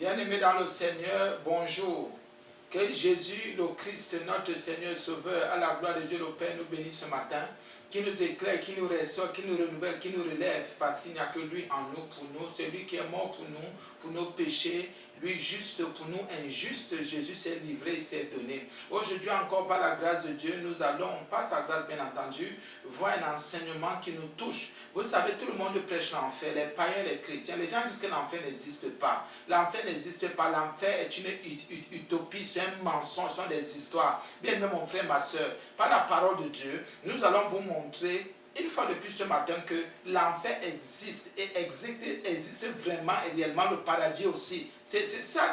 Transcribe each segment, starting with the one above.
Bien-aimés dans le Seigneur, bonjour. Que Jésus, le Christ, notre Seigneur Sauveur, à la gloire de Dieu le Père, nous bénisse ce matin, qui nous éclaire, qui nous restaure, qui nous renouvelle, qui nous relève, parce qu'il n'y a que lui en nous, pour nous. C'est lui qui est mort pour nos péchés, lui juste pour nous, injuste. Jésus s'est livré, il s'est donné. Aujourd'hui encore, par la grâce de Dieu, nous allons, par sa grâce bien entendu, voir un enseignement qui nous touche. Vous savez, tout le monde prêche l'enfer, les païens, les chrétiens. Les gens disent que l'enfer n'existe pas. L'enfer n'existe pas. L'enfer est une utopie, c'est un mensonge, ce sont des histoires. Bien même mon frère, ma soeur, par la parole de Dieu, nous allons vous montrer une fois de plus ce matin que l'enfer existe et existe vraiment et réellement, le paradis aussi. Ça,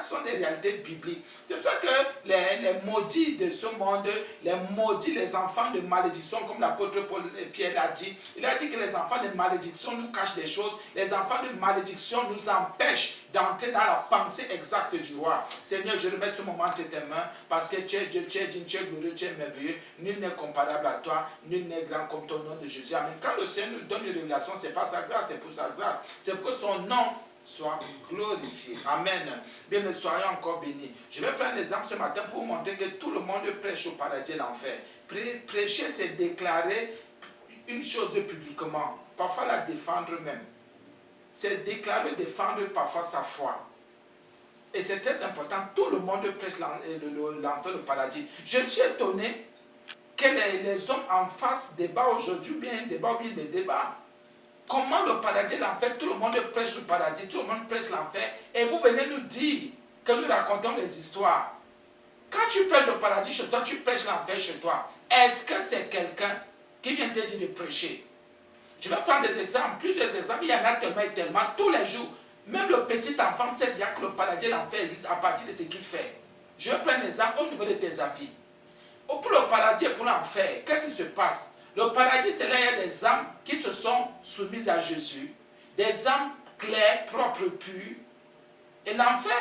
ce sont des réalités bibliques. C'est pour ça que les maudits de ce monde, les maudits, les enfants de malédiction, comme l'apôtre Pierre l'a dit, il a dit que les enfants de malédiction nous cachent des choses, les enfants de malédiction nous empêchent d'entrer dans la pensée exacte du roi. Seigneur, je remets ce moment entre tes mains parce que tu es Dieu, tu es digne, tu es glorieux, tu es merveilleux. Nul n'est comparable à toi, nul n'est grand comme ton nom de Jésus. Amen. Quand le Seigneur nous donne une révélation, ce n'est pas sa grâce, c'est pour sa grâce. C'est pour que son nom soit glorifié. Amen. Bien, nous soyons encore bénis. Je vais prendre l'exemple ce matin pour vous montrer que tout le monde prêche au paradis et l'enfer. Prêcher, c'est déclarer une chose publiquement, parfois la défendre même. C'est déclarer, défendre parfois sa foi. Et c'est très important. Tout le monde prêche l'enfer, le paradis. Je suis étonné que les hommes en fassent débat aujourd'hui, bien un débat ou bien des débats. Comment le paradis et l'enfer, tout le monde prêche le paradis, tout le monde prêche l'enfer, et vous venez nous dire que nous racontons les histoires. Quand tu prêches le paradis chez toi, tu prêches l'enfer chez toi. Est-ce que c'est quelqu'un qui vient te dire de prêcher? Je vais prendre des exemples, plusieurs exemples, il y en a tellement et tellement, tous les jours. Même le petit enfant sait déjà que le paradis et l'enfer existent à partir de ce qu'il fait. Je vais prendre un exemple au niveau de tes habits. Pour le paradis et pour l'enfer, qu'est-ce qui se passe? Le paradis, c'est là où il y a des âmes qui se sont soumises à Jésus, des âmes claires, propres, pures. Et l'enfer,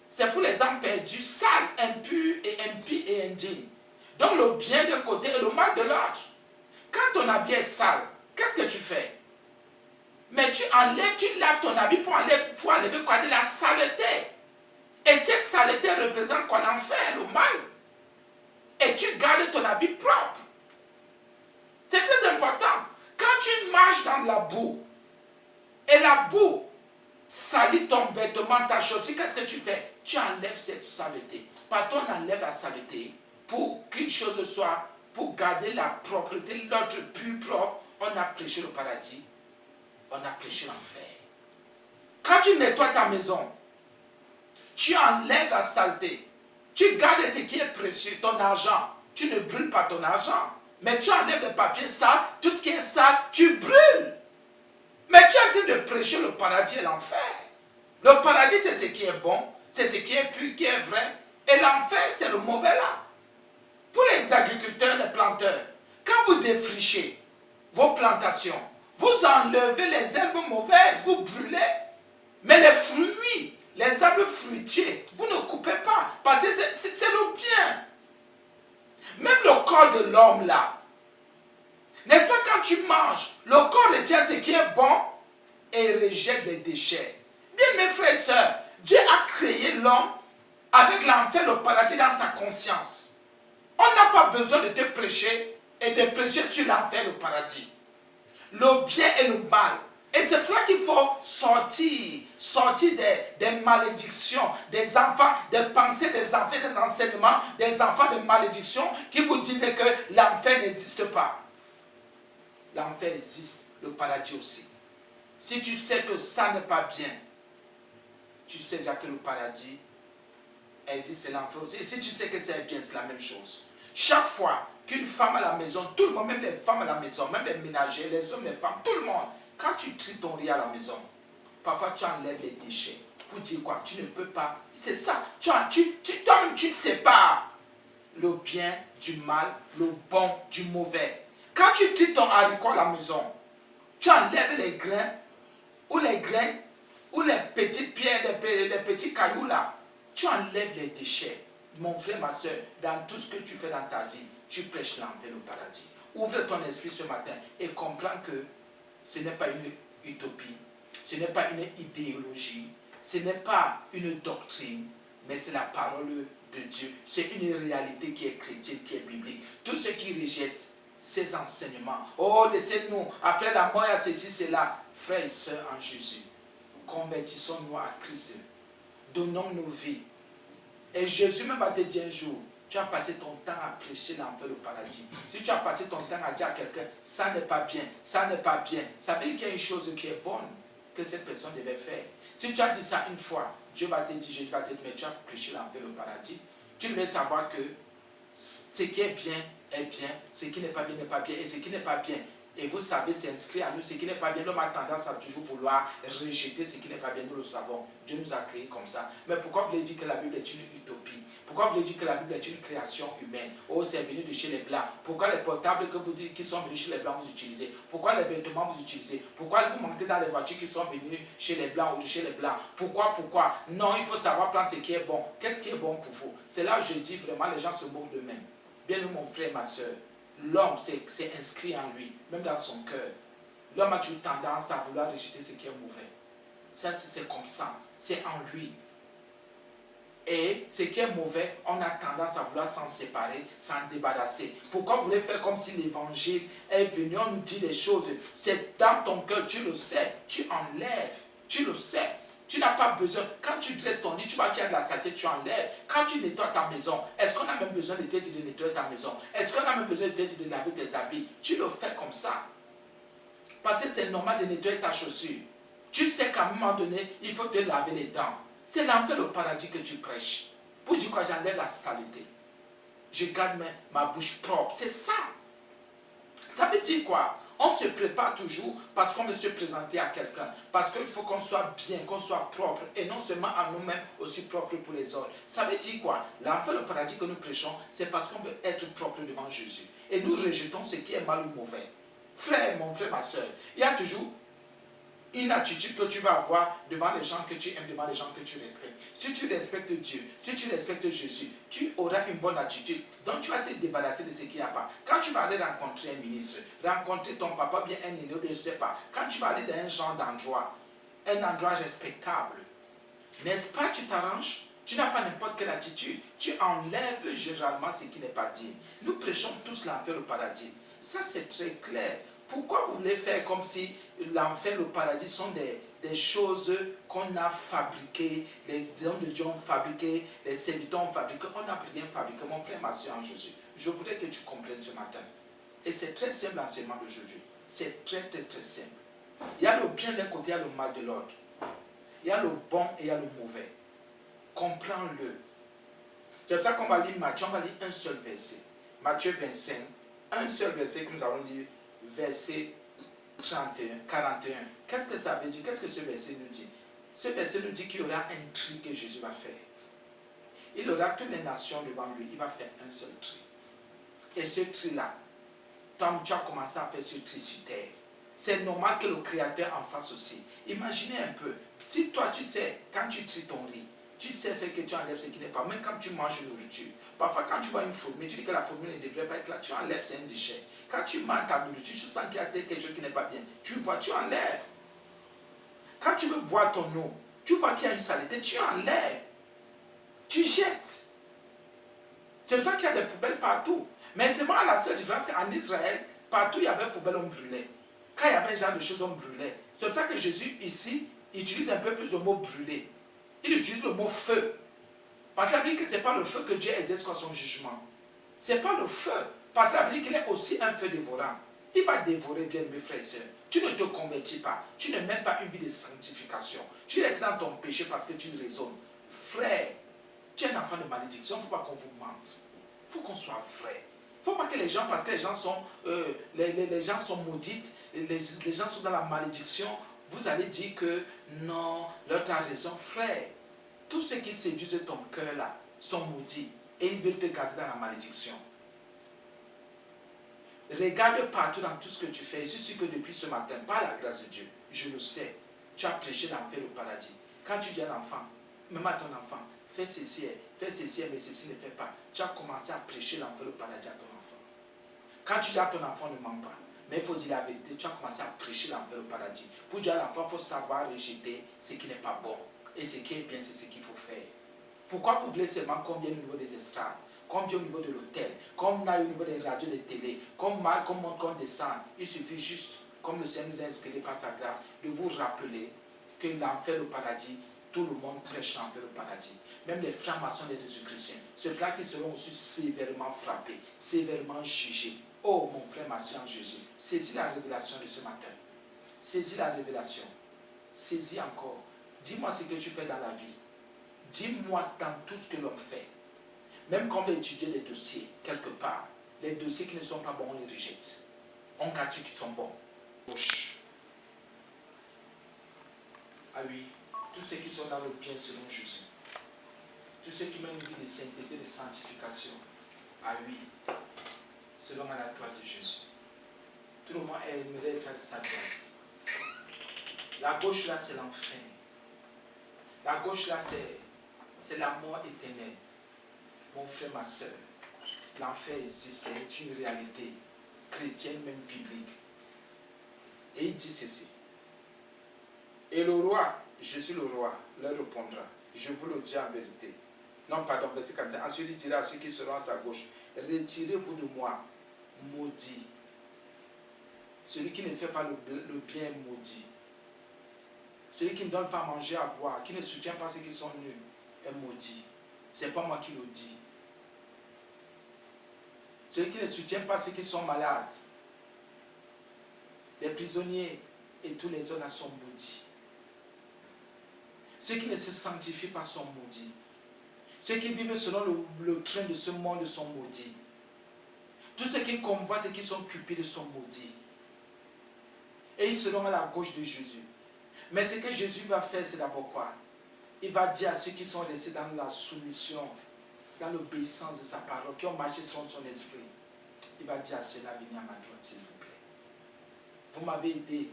c'est pour les âmes perdues, sales, impures et impies et indignes. Donc le bien d'un côté et le mal de l'autre. Quand ton habit est sale, qu'est-ce que tu fais? Mais tu laves ton habit pour enlever quoi? De la saleté. Et cette saleté représente quoi? L'enfer, le mal. Et tu gardes ton habit propre. C'est très important. Quand tu marches dans la boue, et la boue salit ton vêtement, ta chaussure, qu'est-ce que tu fais? Tu enlèves cette saleté. Pardon, on enlève la saleté pour qu'une chose soit, pour garder la propreté, l'autre plus propre. On a prêché le paradis, on a prêché l'enfer. Quand tu nettoies ta maison, tu enlèves la saleté. Tu gardes ce qui est précieux, ton argent. Tu ne brûles pas ton argent. Mais tu enlèves les papiers sales, tout ce qui est sale, tu brûles. Mais tu es en train de prêcher le paradis et l'enfer. Le paradis, c'est ce qui est bon, c'est ce qui est pur, qui est vrai. Et l'enfer, c'est le mauvais là. Pour les agriculteurs, les planteurs, quand vous défrichez vos plantations, vous enlevez les herbes mauvaises, vous brûlez. Mais les fruits, les arbres fruitiers, vous ne coupez pas, parce que c'est le bien. Même le corps de l'homme là, n'est-ce pas, quand tu manges, le corps retient ce qui est bon et rejette les déchets. Bien mes frères et sœurs, Dieu a créé l'homme avec l'enfer, le paradis dans sa conscience. On n'a pas besoin de te prêcher et de prêcher sur l'enfer, le paradis. Le bien et le mal. Et c'est pour cela qu'il faut sortir des malédictions, des enfants, des pensées des enfants, des enseignements, des enfants de malédiction qui vous disaient que l'enfer n'existe pas. L'enfer existe, le paradis aussi. Si tu sais que ça n'est pas bien, tu sais déjà que le paradis existe et l'enfer aussi. Et si tu sais que c'est bien, c'est la même chose. Chaque fois qu'une femme à la maison, tout le monde, même les femmes à la maison, même les ménagers, les hommes, les femmes, tout le monde, quand tu tries ton riz à la maison, parfois tu enlèves les déchets. Pour dire quoi? Tu ne peux pas. C'est ça. Toi-même, tu sépares le bien du mal, le bon du mauvais. Quand tu tries ton haricot à la maison, tu enlèves les grains ou les petites pierres, les petits cailloux là. Tu enlèves les déchets. Mon frère, ma soeur, dans tout ce que tu fais dans ta vie, tu prêches l'enfer au paradis. Ouvre ton esprit ce matin et comprends que ce n'est pas une utopie, ce n'est pas une idéologie, ce n'est pas une doctrine, mais c'est la parole de Dieu. C'est une réalité qui est chrétienne, qui est biblique. Tous ceux qui rejettent ces enseignements, oh, laissez-nous, après la mort, il y a ceci, cela. Frères et sœurs en Jésus, convertissons-nous à Christ. Donnons nos vies. Et Jésus même va te dire un jour, tu as passé ton temps à prêcher l'enfer au paradis. Si tu as passé ton temps à dire à quelqu'un, ça n'est pas bien, ça n'est pas bien, ça veut dire qu'il y a une chose qui est bonne que cette personne devait faire. Si tu as dit ça une fois, Dieu va te dire, Jésus va te dire, mais tu as prêché l'enfer au paradis. Tu devais savoir que ce qui est bien, ce qui n'est pas bien n'est pas bien, et ce qui n'est pas bien. Et vous savez, c'est inscrit à nous, ce qui n'est pas bien. L'homme a tendance à toujours vouloir rejeter ce qui n'est pas bien, nous le savons. Dieu nous a créés comme ça. Mais pourquoi vous voulez dire que la Bible est une utopie? Pourquoi vous voulez dire que la Bible est une création humaine? Oh, c'est venu de chez les Blancs. Pourquoi les portables que vous dites qui sont venus chez les Blancs vous utilisez? Pourquoi les vêtements vous utilisez? Pourquoi vous montez dans les voitures qui sont venues chez les Blancs ou de chez les Blancs? Pourquoi? Non, il faut savoir prendre ce qui est bon. Qu'est-ce qui est bon pour vous? C'est là où je dis vraiment, les gens se moquent d'eux-mêmes. Bien, mon frère, ma soeur, l'homme, c'est inscrit en lui, même dans son cœur. L'homme a toujours tendance à vouloir rejeter ce qui est mauvais. Ça, c'est comme ça. C'est en lui. Et ce qui est mauvais, on a tendance à vouloir s'en séparer, s'en débarrasser. Pourquoi vous voulez faire comme si l'évangile est venu, on nous dit des choses. C'est dans ton cœur, tu le sais, tu enlèves, tu le sais. Tu n'as pas besoin, quand tu dresses ton lit, tu vois qu'il y a de la saleté, tu enlèves. Quand tu nettoies ta maison, est-ce qu'on a même besoin de te dire de nettoyer ta maison? Est-ce qu'on a même besoin de te dire de laver tes habits? Tu le fais comme ça. Parce que c'est normal de nettoyer ta chaussure. Tu sais qu'à un moment donné, il faut te laver les dents. C'est l'enfer au paradis que tu prêches. Pour dire quoi? J'enlève la saleté. Je garde ma bouche propre. C'est ça. Ça veut dire quoi? On se prépare toujours parce qu'on veut se présenter à quelqu'un. Parce qu'il faut qu'on soit bien, qu'on soit propre. Et non seulement à nous-mêmes, aussi propre pour les autres. Ça veut dire quoi? L'enfer au paradis que nous prêchons, c'est parce qu'on veut être propre devant Jésus. Et nous rejetons ce qui est mal ou mauvais. Frère, mon frère, ma soeur, il y a toujours une attitude que tu vas avoir devant les gens que tu aimes, devant les gens que tu respectes. Si tu respectes Dieu, si tu respectes Jésus, tu auras une bonne attitude. Donc tu vas te débarrasser de ce qu'il n'y a pas. Quand tu vas aller rencontrer un ministre, rencontrer ton papa, bien un aîné, bien je ne sais pas. Quand tu vas aller dans un genre d'endroit, un endroit respectable, n'est-ce pas, tu t'arranges? Tu n'as pas n'importe quelle attitude. Tu enlèves généralement ce qui n'est pas dit. Nous prêchons tous l'enfer au paradis. Ça, c'est très clair. Pourquoi vous voulez faire comme si l'enfer et le paradis sont des choses qu'on a fabriquées, les hommes de Dieu ont fabriqué, les serviteurs ont fabriqué, on n'a rien fabriqué. Mon frère, ma soeur en Jésus, je voudrais que tu comprennes ce matin. Et c'est très simple l'enseignement d'aujourd'hui. C'est très, très, très simple. Il y a le bien d'un côté, il y a le mal de l'autre. Il y a le bon et il y a le mauvais. Comprends-le. C'est pour ça qu'on va lire Matthieu, on va lire un seul verset. Matthieu 25, un seul verset que nous allons lire. Verset 31, 41. Qu'est-ce que ça veut dire? Qu'est-ce que ce verset nous dit? Ce verset nous dit qu'il y aura un tri que Jésus va faire. Il aura toutes les nations devant lui. Il va faire un seul tri. Et ce tri-là, Tom, tu as commencé à faire ce tri sur terre. C'est normal que le Créateur en fasse aussi. Imaginez un peu. Si toi, tu sais, quand tu tries ton riz, tu sais faire que tu enlèves ce qui n'est pas. Même quand tu manges une nourriture. Parfois, quand tu vois une fourmi, tu dis que la fourmi ne devrait pas être là. Tu enlèves, c'est un déchet. Quand tu manges ta nourriture, tu sens qu'il y a quelque chose qui n'est pas bien. Tu vois, tu enlèves. Quand tu veux boire ton eau, tu vois qu'il y a une saleté, tu enlèves. Tu jettes. C'est pour ça qu'il y a des poubelles partout. Mais c'est moi la seule différence qu'en Israël, partout il y avait des poubelles, on brûlait. Quand il y avait un genre de choses, on brûlait. C'est pour ça que Jésus, ici, utilise un peu plus le mot brûler. Il utilise le mot feu. Parce qu'il dit que ce n'est pas le feu que Dieu exerce quoi son jugement. Ce n'est pas le feu. Parce qu'il dit qu'il est aussi un feu dévorant. Il va dévorer bien mes frères et sœurs. Tu ne te convertis pas. Tu ne mènes pas une vie de sanctification. Tu restes dans ton péché parce que tu raisonnes. Frère, tu es un enfant de malédiction. Il ne faut pas qu'on vous mente. Il faut qu'on soit vrai. Il ne faut pas que les gens, parce que les gens sont, les gens sont maudites, les gens sont dans la malédiction, vous allez dire que non, l'autre a raison. Frère, tous ceux qui séduisent ton cœur là sont maudits et ils veulent te garder dans la malédiction. Regarde partout dans tout ce que tu fais. Je suis sûr que depuis ce matin, par la grâce de Dieu, je le sais, tu as prêché l'enfer au paradis. Quand tu dis à l'enfant, même à ton enfant, fais ceci, mais ceci ne fait pas. Tu as commencé à prêcher l'enfer au paradis à ton enfant. Quand tu dis à ton enfant, ne mens pas. Mais il faut dire la vérité, tu as commencé à prêcher l'enfer au paradis. Pour dire à l'enfant, il faut savoir rejeter ce qui n'est pas bon Et ce qui est bien, c'est ce qu'il faut faire. Pourquoi vous voulez seulement qu'on vienne au niveau des estrades, qu'on vienne au niveau de l'hôtel, qu'on aille au niveau des radios, des télés, qu'on monte, qu'on descende? Il suffit juste, comme le Seigneur nous a inspiré par sa grâce, de vous rappeler que l'enfer, le paradis, tout le monde prêche l'enfer, le paradis. Même les francs-maçons, les Jésus-chrétiens. C'est pour ça qu'ils seront aussi sévèrement frappés, sévèrement jugés. Oh, mon frère, ma soeur en Jésus, saisis la révélation de ce matin. Saisis la révélation. Saisis encore. Dis-moi ce que tu fais dans la vie. Dis-moi dans tout ce que l'homme fait. Même quand on va étudier des dossiers, quelque part, les dossiers qui ne sont pas bons, on les rejette. On garde ceux qui sont bons. Ah oui, tous ceux qui sont dans le bien selon Jésus. Tous ceux qui mènent une vie de sainteté, de sanctification. Ah oui, selon la gloire de Jésus. Tout le monde aimerait être à sa grâce. La gauche là, c'est l'enfer. La gauche là, c'est la mort éternelle. Mon frère, ma soeur, l'enfer existe, c'est une réalité chrétienne, même biblique. Et il dit ceci. Et le roi, je suis le roi, leur répondra. Je vous le dis en vérité. Non, pardon, verset 41. Ensuite, il dira à ceux qui seront à sa gauche, retirez-vous de moi, maudit. Celui qui ne fait pas le bien est maudit. Celui qui ne donne pas à manger, à boire, qui ne soutient pas ceux qui sont nuls, est maudit. Ce n'est pas moi qui le dis. Celui qui ne soutient pas ceux qui sont malades, les prisonniers et tous les autres sont maudits. Ceux qui ne se sanctifient pas sont maudits. Ceux qui vivent selon le train de ce monde sont maudits. Tous ceux qui convoitent et qui sont cupides sont maudits. Et ils seront à la gauche de Jésus. Mais ce que Jésus va faire, c'est d'abord quoi? Il va dire à ceux qui sont restés dans la soumission, dans l'obéissance de sa parole, qui ont marché selon son esprit. Il va dire à ceux-là, venez à ma droite, s'il vous plaît. Vous m'avez aidé.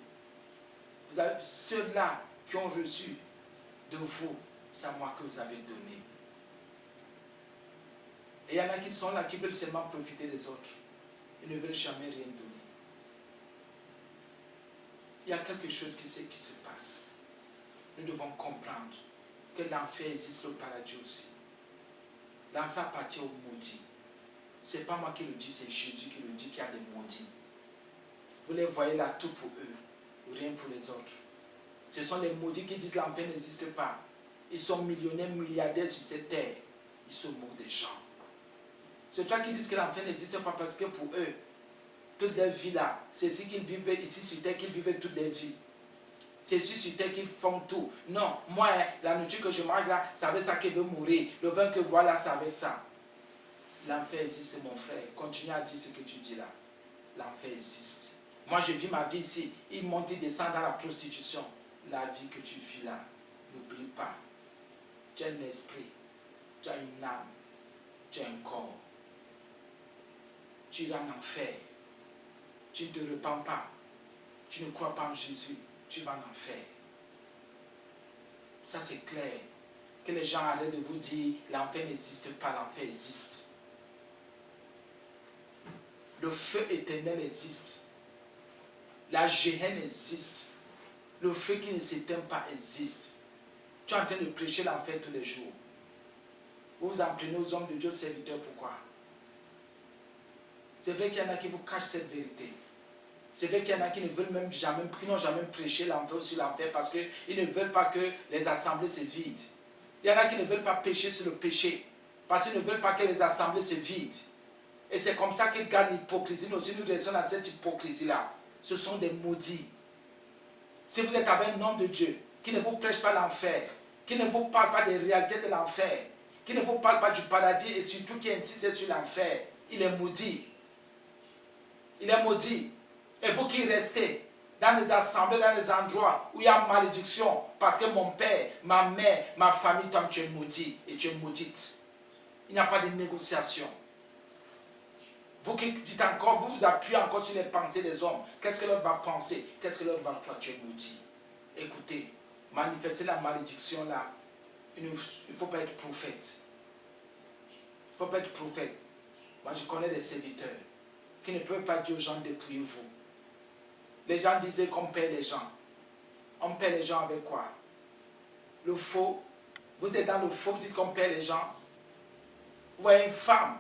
Ceux-là qui ont reçu de vous, c'est à moi que vous avez donné. Et il y en a qui sont là, qui veulent seulement profiter des autres. Ils ne veulent jamais rien donner. Il y a quelque chose qui se passe. Nous devons comprendre que l'enfer existe, le paradis aussi. L'enfer appartient aux maudits. Ce n'est pas moi qui le dis, c'est Jésus qui le dit qu'il y a des maudits. Vous les voyez là, tout pour eux, rien pour les autres. Ce sont les maudits qui disent l'enfer n'existe pas. Ils sont millionnaires, milliardaires sur cette terre. Ils se moquent des gens. C'est pour ça qu'ils disent que l'enfer n'existe pas, parce que pour eux, toute leur vie là, c'est ce qu'ils vivaient ici sur terre, qu'ils vivaient toute leur vie. C'est ici sur terre qu'ils font tout. Non, moi, la nourriture que je mange là, c'est avec ça qu'elle veut mourir. Le vin que je bois là, c'est avec ça. L'enfer existe, mon frère. Continue à dire ce que tu dis là. L'enfer existe. Moi, je vis ma vie ici. Il monte, il descend dans la prostitution. La vie que tu vis là, n'oublie pas. Tu as un esprit, tu as une âme, tu as un corps. Tu iras en enfer. Tu ne te repens pas. Tu ne crois pas en Jésus. Tu vas en enfer. Ça, c'est clair. Que les gens arrêtent de vous dire l'enfer n'existe pas, l'enfer existe. Le feu éternel existe. La géhenne existe. Le feu qui ne s'éteint pas existe. Tu es en train de prêcher l'enfer tous les jours. Vous vous en prenez aux hommes de Dieu serviteurs, pourquoi? C'est vrai qu'il y en a qui vous cachent cette vérité. C'est vrai qu'il y en a qui ne veulent même jamais, qui n'ont jamais prêché l'enfer sur l'enfer parce qu'ils ne veulent pas que les assemblées se vident. Il y en a qui ne veulent pas pécher sur le péché parce qu'ils ne veulent pas que les assemblées se vident. Et c'est comme ça qu'ils gardent l'hypocrisie. Nous aussi, nous restons dans cette hypocrisie-là. Ce sont des maudits. Si vous êtes avec un homme de Dieu qui ne vous prêche pas l'enfer, qui ne vous parle pas des réalités de l'enfer, qui ne vous parle pas du paradis et surtout qui insiste sur l'enfer, il est maudit. Il est maudit. Et vous qui restez dans des assemblées, dans des endroits où il y a malédiction, parce que mon père, ma mère, ma famille, toi tu es maudit et tu es maudite. Il n'y a pas de négociation. Vous qui dites encore, vous vous appuyez encore sur les pensées des hommes. Qu'est-ce que l'autre va penser? Qu'est-ce que l'autre va croire? Tu es maudit. Écoutez, manifester la malédiction là, il ne faut pas être prophète. Il ne faut pas être prophète. Moi je connais des serviteurs qui ne peuvent pas dire aux gens dépouillez-vous. Les gens disaient qu'on paie les gens. On paie les gens avec quoi? le faux. Vous êtes dans le faux, vous dites qu'on perd les gens. Vous voyez une femme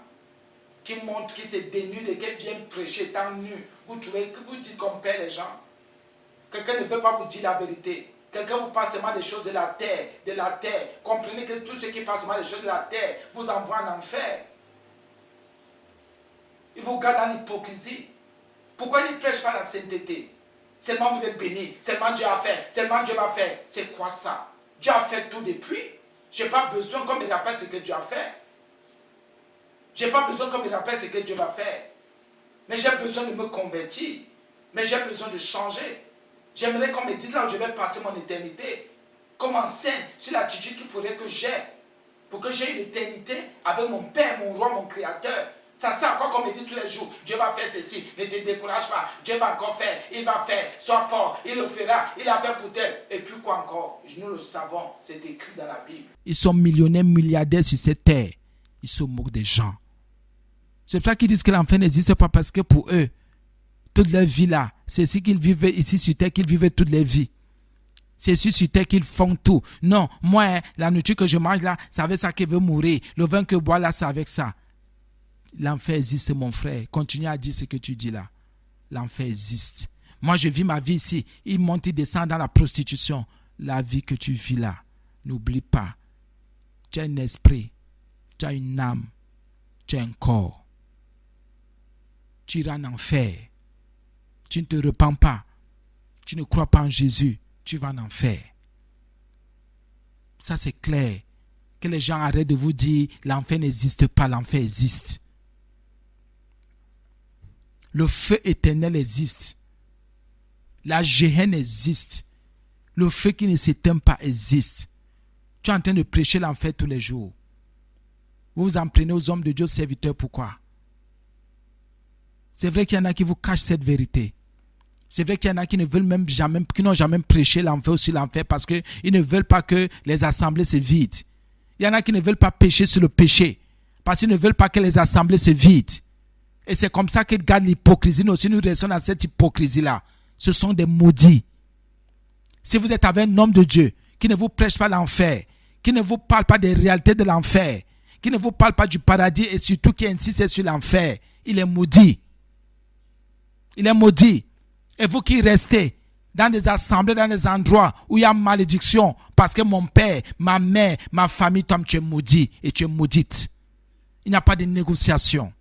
qui montre, qui se dénude et qui vient prêcher étant nue. Vous trouvez que vous dites qu'on perd les gens. Quelqu'un ne veut pas vous dire la vérité. Quelqu'un vous parle seulement des choses de la terre, de la terre. Comprenez que tout ce qui passe seulement des choses de la terre vous envoie en enfer. Il vous garde dans l'hypocrisie. Pourquoi il ne prêche pas la sainteté? Seulement vous êtes bénis, seulement Dieu a fait, seulement Dieu va faire. C'est quoi ça? Dieu a fait tout depuis. Je n'ai pas besoin qu'on me rappelle ce que Dieu a fait. Je n'ai pas besoin qu'on me rappelle ce que Dieu va faire. Mais j'ai besoin de me convertir. Mais j'ai besoin de changer. J'aimerais qu'on me dise là où je vais passer mon éternité. Qu'on m'enseigne sur l'attitude qu'il faudrait que j'ai. Pour que j'ai une éternité avec mon Père, mon Roi, mon Créateur. Ça sert à quoi qu'on me dit tous les jours, Dieu va faire ceci, ne te décourage pas, Dieu va encore faire, il va faire, sois fort, il le fera, il a fait pour tel. Et puis quoi encore? Nous le savons, c'est écrit dans la Bible. Ils sont millionnaires, milliardaires sur cette terre. Ils se moquent des gens. C'est pour ça qu'ils disent que l'enfer n'existe pas, parce que pour eux, toute leur vie là, c'est ici qu'ils vivaient, ici sur terre qu'ils vivaient toutes les vies. C'est ici sur terre qu'ils font tout. Non, moi, la nourriture que je mange là, c'est avec ça que je veux mourir. Le vin que je bois là, c'est avec ça. L'enfer existe, mon frère. Continue à dire ce que tu dis là. L'enfer existe. Moi, je vis ma vie ici. Il monte, il descend dans la prostitution. La vie que tu vis là, n'oublie pas. Tu as un esprit. Tu as une âme. Tu as un corps. Tu iras en enfer. Tu ne te repens pas. Tu ne crois pas en Jésus. Tu vas en enfer. Ça, c'est clair. Que les gens arrêtent de vous dire l'enfer n'existe pas. L'enfer existe. Le feu éternel existe. La géhenne existe. Le feu qui ne s'éteint pas existe. Tu es en train de prêcher l'enfer tous les jours. Vous vous en prenez aux hommes de Dieu serviteurs. Pourquoi? C'est vrai qu'il y en a qui vous cachent cette vérité. C'est vrai qu'il y en a qui ne veulent même jamais, qui n'ont jamais prêché l'enfer ou sur l'enfer parce qu'ils ne veulent pas que les assemblées se vident. Il y en a qui ne veulent pas pécher sur le péché parce qu'ils ne veulent pas que les assemblées se vident. Et c'est comme ça qu'ils gardent l'hypocrisie. Nous aussi, nous restons dans cette hypocrisie-là. Ce sont des maudits. Si vous êtes avec un homme de Dieu qui ne vous prêche pas l'enfer, qui ne vous parle pas des réalités de l'enfer, qui ne vous parle pas du paradis et surtout qui insiste sur l'enfer, il est maudit. Il est maudit. Et vous qui restez dans des assemblées, dans des endroits où il y a malédiction, parce que mon père, ma mère, ma famille, toi, tu es maudit et tu es maudite. Il n'y a pas de négociation.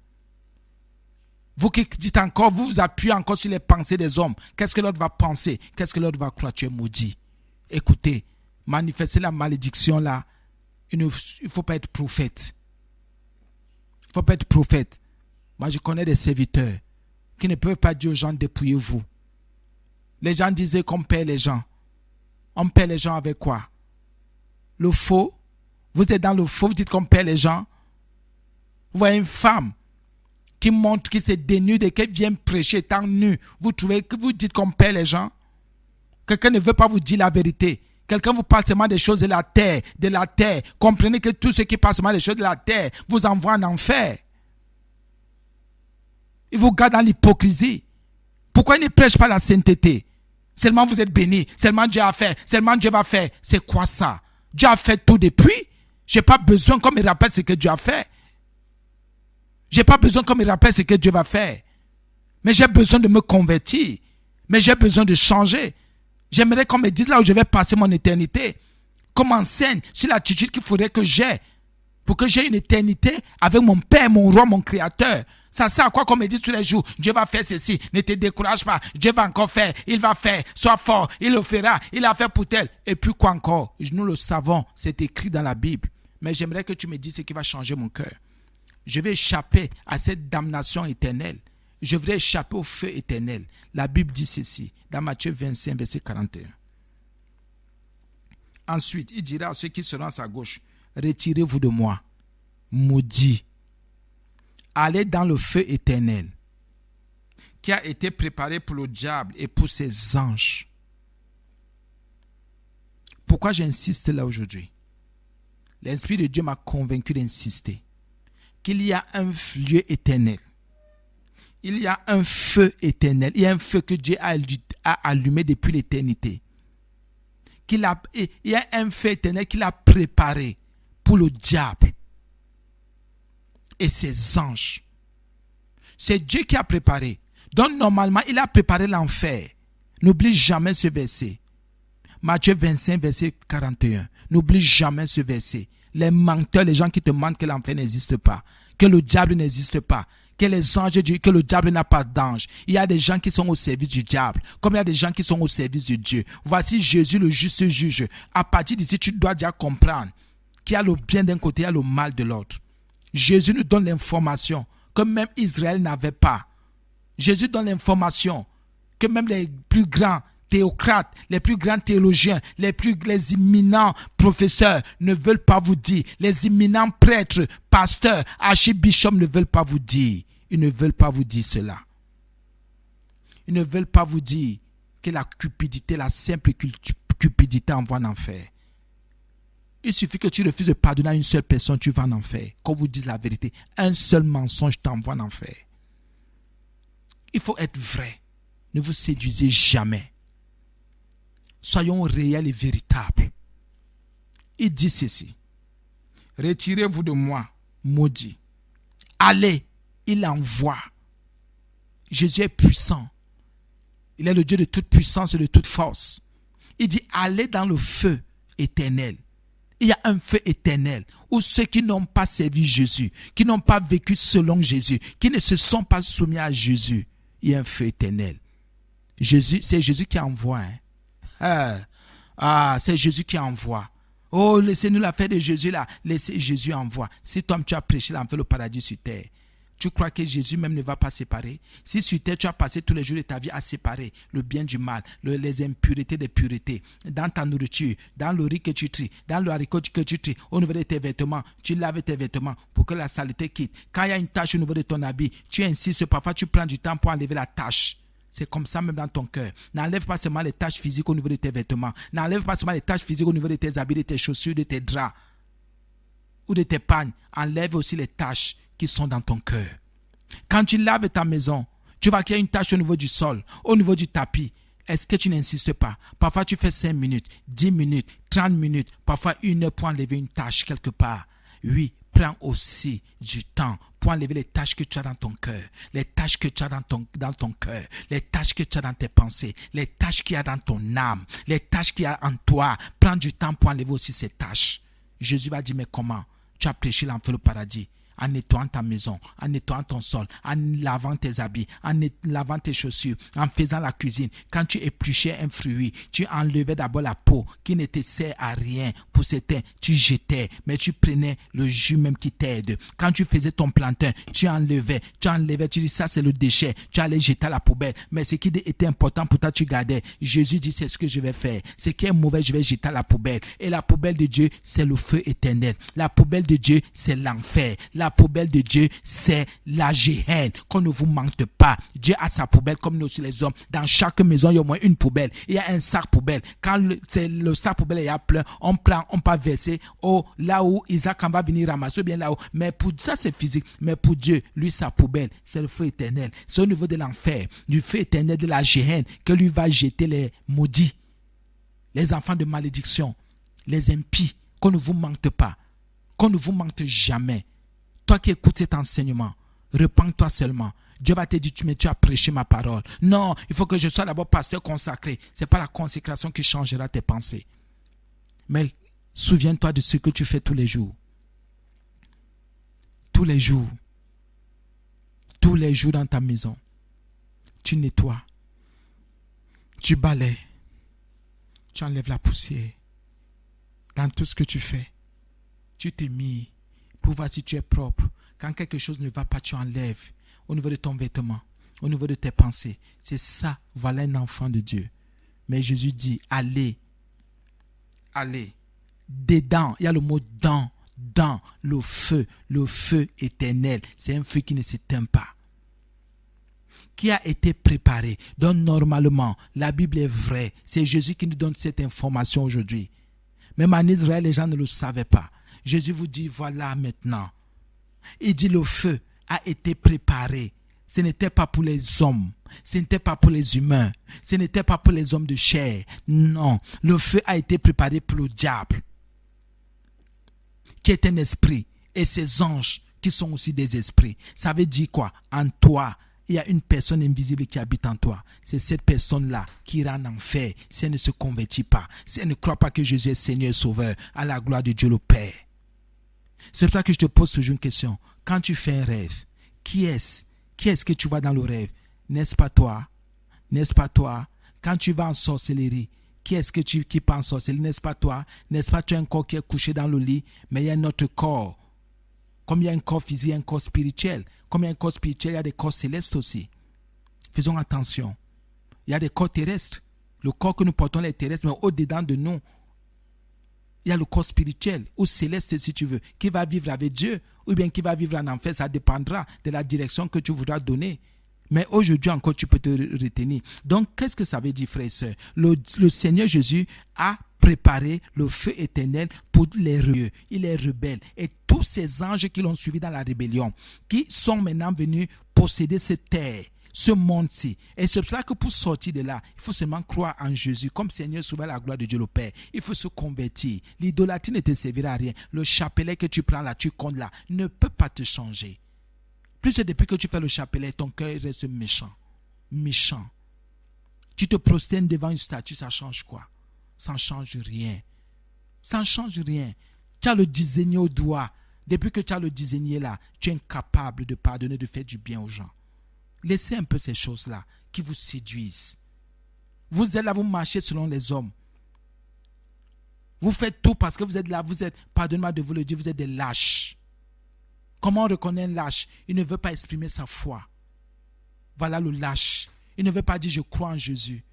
Vous qui dites encore, vous vous appuyez encore sur les pensées des hommes. Qu'est-ce que l'autre va penser? Qu'est-ce que l'autre va croire? Tu es maudit. Écoutez, manifester la malédiction là, il ne faut pas être prophète. Il ne faut pas être prophète. Moi, je connais des serviteurs qui ne peuvent pas dire aux gens dépouillez-vous. Les gens disaient qu'on perd les gens. On perd les gens avec quoi? Le faux. Vous êtes dans le faux, vous dites qu'on perd les gens. Vous voyez une femme qui montre, qui se dénude et qui vient prêcher étant nue. Vous trouvez que vous dites qu'on perd les gens? Quelqu'un ne veut pas vous dire la vérité. Quelqu'un vous parle seulement des choses de la terre, de la terre. Comprenez que tout ce qui passe seulement des choses de la terre vous envoie en enfer. Il vous garde dans l'hypocrisie. Pourquoi il ne prêche pas la sainteté? Seulement vous êtes bénis, seulement Dieu a fait, seulement Dieu va faire. C'est quoi ça? Dieu a fait tout depuis. Je n'ai pas besoin qu'on me rappelle ce que Dieu a fait. Je n'ai pas besoin qu'on me rappelle ce que Dieu va faire. Mais j'ai besoin de me convertir. Mais j'ai besoin de changer. J'aimerais qu'on me dise là où je vais passer mon éternité. Qu'on m'enseigne sur l'attitude qu'il faudrait que j'ai. Pour que j'ai une éternité avec mon Père, mon Roi, mon Créateur. Ça sert à quoi qu'on me dise tous les jours, Dieu va faire ceci, ne te décourage pas, Dieu va encore faire, il va faire, sois fort, il le fera, il a fait pour tel. Et puis quoi encore? Nous le savons, c'est écrit dans la Bible. Mais j'aimerais que tu me dises ce qui va changer mon cœur. Je vais échapper à cette damnation éternelle. Je vais échapper au feu éternel. La Bible dit ceci, dans Matthieu 25, verset 41. Ensuite, il dira à ceux qui seront à sa gauche, retirez-vous de moi, maudits. Allez dans le feu éternel qui a été préparé pour le diable et pour ses anges. Pourquoi j'insiste là aujourd'hui? L'Esprit de Dieu m'a convaincu d'insister qu'il y a un lieu éternel. Il y a un feu éternel. Il y a un feu que Dieu a allumé depuis l'éternité il y a un feu éternel qu'il a préparé pour le diable et ses anges. C'est Dieu qui a préparé. Donc normalement, il a préparé l'enfer. N'oublie jamais ce verset. Matthieu 25, verset 41. N'oublie jamais ce verset. Les menteurs, les gens qui te mentent que l'enfer n'existe pas, que le diable n'existe pas, que les anges disent que le diable n'a pas d'ange. Il y a des gens qui sont au service du diable, comme il y a des gens qui sont au service de Dieu. Voici Jésus, le juste juge. À partir d'ici, tu dois déjà comprendre qu'il y a le bien d'un côté, il y a le mal de l'autre. Jésus nous donne l'information que même Israël n'avait pas. Jésus donne l'information que même les plus grands théocrates, les plus grands théologiens, les imminents professeurs ne veulent pas vous dire. Les imminents prêtres, pasteurs, archibishops ne veulent pas vous dire. Ils ne veulent pas vous dire cela. Ils ne veulent pas vous dire que la cupidité, la simple cupidité envoie en enfer. Il suffit que tu refuses de pardonner à une seule personne, tu vas en enfer. Qu'on vous dise la vérité, un seul mensonge t'envoie en enfer. Il faut être vrai. Ne vous séduisez jamais. Soyons réels et véritables. Il dit ceci. Retirez-vous de moi, maudit. Allez, il envoie. Jésus est puissant. Il est le Dieu de toute puissance et de toute force. Il dit, allez dans le feu éternel. Il y a un feu éternel où ceux qui n'ont pas servi Jésus, qui n'ont pas vécu selon Jésus, qui ne se sont pas soumis à Jésus, il y a un feu éternel. Jésus, c'est Jésus qui envoie. C'est Jésus qui envoie. Oh, laissez-nous la fête de Jésus là. Laissez Jésus envoie. Si toi tu as prêché l'enfer, le paradis sur terre, tu crois que Jésus même ne va pas séparer? Si sur terre tu as passé tous les jours de ta vie à séparer le bien du mal, les impuretés des puretés, dans ta nourriture, dans le riz que tu tries, dans le haricot que tu tries, au niveau de tes vêtements, tu laves tes vêtements pour que la saleté quitte. Quand il y a une tache au niveau de ton habit, tu insistes, parfois tu prends du temps pour enlever la tache. C'est comme ça même dans ton cœur. N'enlève pas seulement les taches physiques au niveau de tes vêtements. N'enlève pas seulement les taches physiques au niveau de tes habits, de tes chaussures, de tes draps ou de tes pagnes. Enlève aussi les taches qui sont dans ton cœur. Quand tu laves ta maison, tu vois qu'il y a une tache au niveau du sol, au niveau du tapis. Est-ce que tu n'insistes pas? Parfois tu fais 5 minutes, 10 minutes, 30 minutes, parfois 1 heure pour enlever une tache quelque part. Oui, prends aussi du temps pour enlever les tâches que tu as dans ton cœur, les tâches que tu as dans ton cœur, les tâches que tu as dans tes pensées, les tâches qu'il y a dans ton âme, les tâches qu'il y a en toi. Prends du temps pour enlever aussi ces tâches. Jésus va dire, mais comment? Tu as prêché l'enfer au paradis en nettoyant ta maison, en nettoyant ton sol, en lavant tes habits, en lavant tes chaussures, en faisant la cuisine. Quand tu épluchais un fruit, tu enlevais d'abord la peau qui ne te sert à rien. Pour certains, tu jetais, mais tu prenais le jus même qui t'aide. Quand tu faisais ton plantain, tu enlevais, tu dis ça c'est le déchet, tu allais jeter à la poubelle. Mais ce qui était important pour toi, tu gardais. Jésus dit c'est ce que je vais faire. Ce qui est mauvais, je vais jeter à la poubelle. Et la poubelle de Dieu, c'est le feu éternel. La poubelle de Dieu, c'est l'enfer. La poubelle de Dieu, c'est la géhenne. Qu'on ne vous mente pas. Dieu a sa poubelle comme nous aussi les hommes. Dans chaque maison, il y a au moins une poubelle. Il y a un sac poubelle. Quand le sac poubelle est plein, on prend, on peut verser là où Isaac en va venir ramasser, bien là-haut. Mais pour ça, c'est physique. Mais pour Dieu, lui, sa poubelle, c'est le feu éternel. C'est au niveau de l'enfer, du feu éternel de la géhenne que lui va jeter les maudits, les enfants de malédiction, les impies. Qu'on ne vous mente pas. Qu'on ne vous mente jamais. Toi qui écoutes cet enseignement, repens-toi seulement. Dieu va te dire, mais tu as prêché ma parole. Non, il faut que je sois d'abord pasteur consacré. Ce n'est pas la consécration qui changera tes pensées. Mais souviens-toi de ce que tu fais tous les jours. Tous les jours. Tous les jours dans ta maison. Tu nettoies. Tu balaies. Tu enlèves la poussière. Dans tout ce que tu fais, tu t'es mis pour voir si tu es propre. Quand quelque chose ne va pas, tu enlèves au niveau de ton vêtement, au niveau de tes pensées. C'est ça, voilà un enfant de Dieu. Mais Jésus dit, allez, allez, dedans, il y a le mot dans le feu éternel. C'est un feu qui ne s'éteint pas, qui a été préparé. Donc normalement, la Bible est vraie. C'est Jésus qui nous donne cette information aujourd'hui. Même en Israël, les gens ne le savaient pas. Jésus vous dit, voilà maintenant. Il dit, le feu a été préparé. Ce n'était pas pour les hommes. Ce n'était pas pour les humains. Ce n'était pas pour les hommes de chair. Non. Le feu a été préparé pour le diable, qui est un esprit. Et ses anges, qui sont aussi des esprits. Ça veut dire quoi? En toi, il y a une personne invisible qui habite en toi. C'est cette personne-là qui ira en enfer si elle ne se convertit pas. Si elle ne croit pas que Jésus est Seigneur et Sauveur, à la gloire de Dieu le Père. C'est pour ça que je te pose toujours une question. Quand tu fais un rêve, qui est-ce que tu vois dans le rêve? N'est-ce pas toi? N'est-ce pas toi? Quand tu vas en sorcellerie, qui est-ce qui part en sorcellerie? N'est-ce pas toi? N'est-ce pas tu as un corps qui est couché dans le lit, mais il y a un autre corps. Comme il y a un corps physique, il y a un corps spirituel. Comme il y a un corps spirituel, il y a des corps célestes aussi. Faisons attention. Il y a des corps terrestres. Le corps que nous portons est terrestre, mais au-dedans de nous, il y a le corps spirituel ou céleste si tu veux, qui va vivre avec Dieu ou bien qui va vivre en enfer. Ça dépendra de la direction que tu voudras donner. Mais aujourd'hui encore, tu peux te retenir. Donc, qu'est-ce que ça veut dire, frères et sœurs? Le Seigneur Jésus a préparé le feu éternel pour les rebelles. Il est rebelle. Et tous ces anges qui l'ont suivi dans la rébellion, qui sont maintenant venus posséder cette terre, ce monde-ci. Et c'est pour ça que pour sortir de là, il faut seulement croire en Jésus comme Seigneur Sauveur à la gloire de Dieu le Père. Il faut se convertir. L'idolâtrie ne te servira à rien. Le chapelet que tu prends là, tu comptes là, ne peut pas te changer. Plus depuis que tu fais le chapelet, ton cœur reste méchant. Méchant. Tu te prosternes devant une statue, ça change quoi? Ça ne change rien. Ça ne change rien. Tu as le désigné au doigt. Depuis que tu as le désigné là, tu es incapable de pardonner, de faire du bien aux gens. Laissez un peu ces choses-là qui vous séduisent. Vous êtes là, vous marchez selon les hommes. Vous faites tout parce que vous êtes là, pardonnez-moi de vous le dire, vous êtes des lâches. Comment on reconnaît un lâche? Il ne veut pas exprimer sa foi. Voilà le lâche. Il ne veut pas dire je crois en Jésus.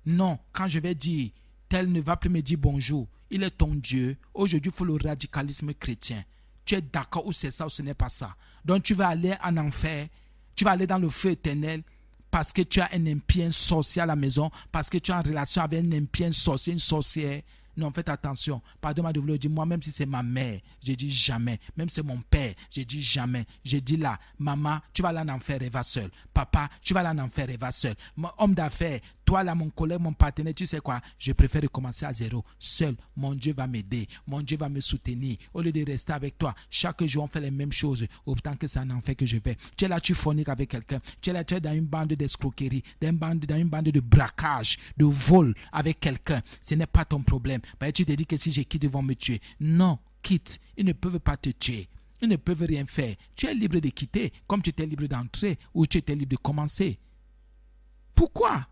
Non, quand je vais dire tel ne va plus me dire bonjour, il est ton Dieu. Aujourd'hui, il faut le radicalisme chrétien. Tu es d'accord ou c'est ça ou ce n'est pas ça. Donc tu vas aller en enfer, tu vas aller dans le feu éternel parce que tu as un impie, un sorcier à la maison, parce que tu es en relation avec un impie, un sorcier, une sorcière. Non, faites attention. Pardon-moi de vous le dire. Moi, même si c'est ma mère, j'ai dit jamais. Même si c'est mon père, j'ai dit jamais. J'ai dit là, maman, tu vas aller en enfer et va seul. Papa, tu vas aller en enfer et va seul. Homme d'affaires, toi là, mon collègue, mon partenaire, tu sais quoi? Je préfère recommencer à zéro. Seul, mon Dieu va m'aider. Mon Dieu va me soutenir. Au lieu de rester avec toi, chaque jour, on fait les mêmes choses. Autant que c'est en enfer que je vais. Tu es là, tu forniques avec quelqu'un. Tu es là, tu es dans une bande d'escroquerie, dans une bande de braquage, de vol avec quelqu'un. Ce n'est pas ton problème. Ben, tu te dis que si je quitte, ils vont me tuer. Non, quitte. Ils ne peuvent pas te tuer. Ils ne peuvent rien faire. Tu es libre de quitter, comme tu étais libre d'entrer ou tu étais libre de commencer. Pourquoi?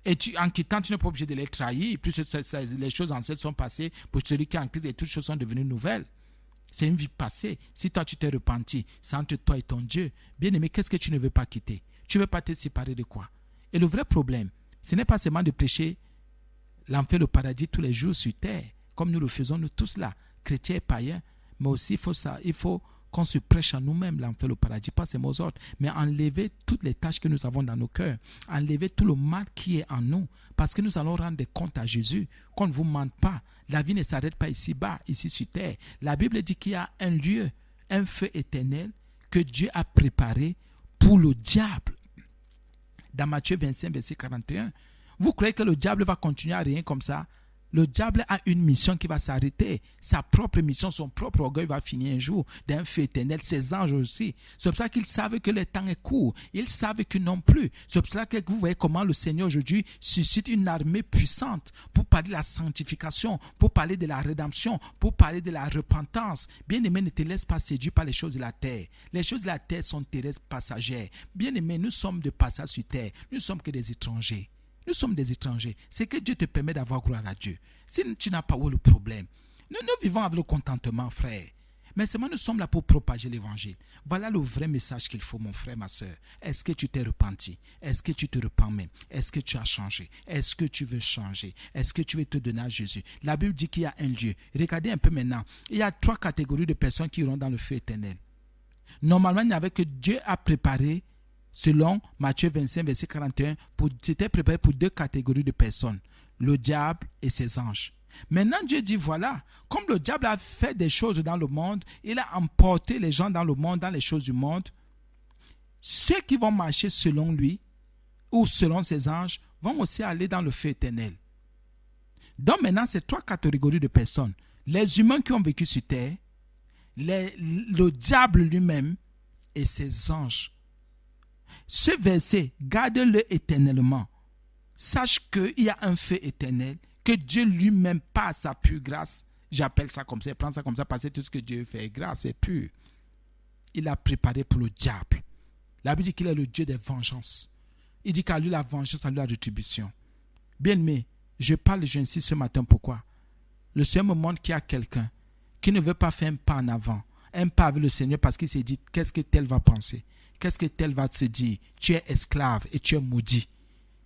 Et en quittant, tu n'es pas obligé de les trahir. Plus les choses anciennes sont passées. Pour celui qui est en crise, et toutes choses sont devenues nouvelles. C'est une vie passée. Si toi, tu t'es repenti, c'est entre toi et ton Dieu. Bien aimé, qu'est-ce que tu ne veux pas quitter? Tu ne veux pas te séparer de quoi? Et le vrai problème, ce n'est pas seulement de prêcher l'enfer, le paradis tous les jours sur terre, comme nous le faisons nous tous là, chrétiens et païens. Mais aussi, il faut qu'on se prêche à nous-mêmes l'enfer, le paradis, pas seulement aux autres, mais enlever toutes les tâches que nous avons dans nos cœurs, enlever tout le mal qui est en nous, parce que nous allons rendre des comptes à Jésus, qu'on ne vous mente pas. La vie ne s'arrête pas ici-bas, ici sur terre. La Bible dit qu'il y a un lieu, un feu éternel que Dieu a préparé pour le diable. Dans Matthieu 25, verset 41, vous croyez que le diable va continuer à rien comme ça? Le diable a une mission qui va s'arrêter. Sa propre mission, son propre orgueil va finir un jour d'un feu éternel. Ses anges aussi. C'est pour ça qu'ils savent que le temps est court. Ils savent que non plus. C'est pour ça que vous voyez comment le Seigneur aujourd'hui suscite une armée puissante pour parler de la sanctification, pour parler de la rédemption, pour parler de la repentance. Bien-aimé, ne te laisse pas séduire par les choses de la terre. Les choses de la terre sont terrestres, passagères. Bien-aimé, nous sommes de passage sur terre. Nous ne sommes que des étrangers. Nous sommes des étrangers. C'est que Dieu te permet d'avoir gloire à Dieu. Si tu n'as pas où le problème, nous vivons avec le contentement, frère. Mais seulement nous sommes là pour propager l'évangile. Voilà le vrai message qu'il faut, mon frère, ma soeur. Est-ce que tu t'es repenti? Est-ce que tu te repens même? Est-ce que tu as changé? Est-ce que tu veux changer? Est-ce que tu veux te donner à Jésus? La Bible dit qu'il y a un lieu. Regardez un peu maintenant. Il y a 3 catégories de personnes qui iront dans le feu éternel. Normalement, il n'y avait que Dieu a préparé. Selon Matthieu 25, verset 41, c'était préparé pour 2 catégories de personnes, le diable et ses anges. Maintenant, Dieu dit, voilà, comme le diable a fait des choses dans le monde, il a emporté les gens dans le monde, dans les choses du monde, ceux qui vont marcher selon lui ou selon ses anges vont aussi aller dans le feu éternel. Donc maintenant, c'est 3 catégories de personnes. Les humains qui ont vécu sur terre, le diable lui-même et ses anges. Ce verset, garde-le éternellement. Sache qu'il y a un feu éternel, que Dieu lui-même, par sa pure grâce, j'appelle ça comme ça, prends ça comme ça, parce que tout ce que Dieu fait est grâce, c'est pur. Il a préparé pour le diable. La Bible dit qu'il est le Dieu des vengeances. Il dit qu'à lui la vengeance, à lui la rétribution. Bien-aimé, j'insiste ce matin, pourquoi? Le Seigneur me montre qu'il y a quelqu'un qui ne veut pas faire un pas en avant, un pas avec le Seigneur parce qu'il s'est dit, qu'est-ce que tel va penser? Qu'est-ce que tel va se dire? Tu es esclave et tu es maudit.